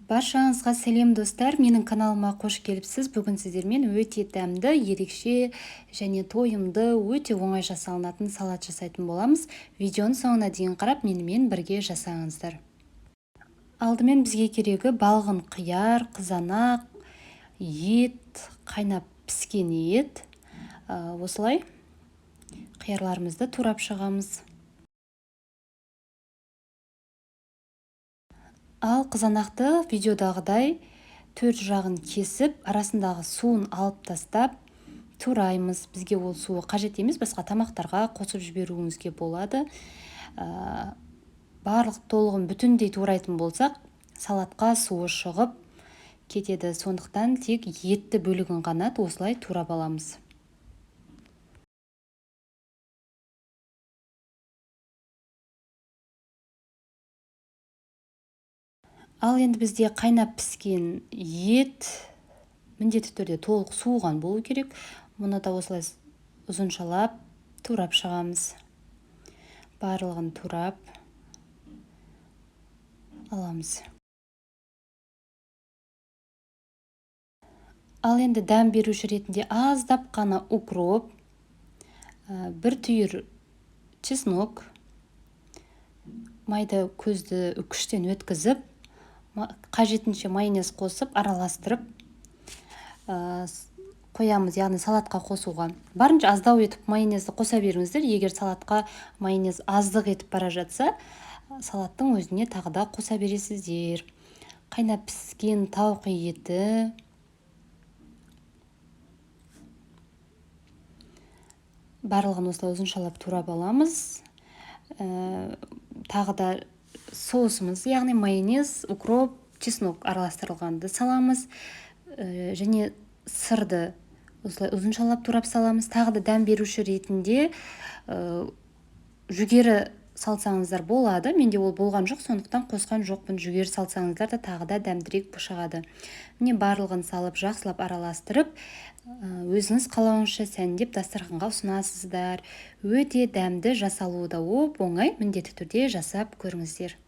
Баршаңызға сәлем достар, менің каналыма қош келіпсіз. Бүгін сіздермен өте дәмді, ерекше және тойымды, өте оңай жасалынатын салат жасайтын боламыз. Видеоның соңына дейін қарап, менімен бірге жасаңыздар. Алдымен бізге керегі балғын қияр, қызанақ, ет, қайнап піскен ет. Осылай қиярларымызды турап шығамыз. Ал қызанақты видеодағыдай 4 жағын кесіп, арасындағы суын алып тастап, тураймыз. Бізге ол суы қажет емес, басқа тамақтарға қосып жіберуіңізге болады. Барлық толығын бүтіндей турайтын болсақ, салатқа суы шығып кетеді. Сондықтан тек етті бөлігін ғана осылай турап аламыз. Ал енді бізде қайнап піскен ет міндетті түрде толық суыған болу керек. Мұны да осылай ұзыншалап турап шығамыз. Барлығын турап аламыз. Ал енді дәм беруші ретінде аздап қана укроп, бір түйір чеснок, майды көзді үкіштен өткізіп, қажетінше майонез қосып, араластырып қоямыз, яғни салатқа қосуға. Барынша аздау етіп майонезді қоса беріңіздер. Егер салатқа майонез аздық етіп бара жатса, салаттың өзіне тағы да қоса бересіздер. Қайнап піскен тауық еті, барлығын осылай ұзыншалап турап аламыз. Тағы да соусымыз, яғни майонез, укроп, чеснок араластырылғанды саламыз. Және сырды осылай ұзыншалап турап саламыз. Тағы да дәм беруші ретінде жүгері салсаңыздар болады. Менде ол болған жоқ, сондықтан қосқан жоқпын. Жүгері салсаңыздар да тағы да дәмдірек шығады. Міне барлығын салып, жақсылап араластырып, өзіңіз қалауынша сәндеп дастарханға ұсынасыздар. Өте дәмді, жасалуы да оңай, міндетті түрде жасап көріңіздер.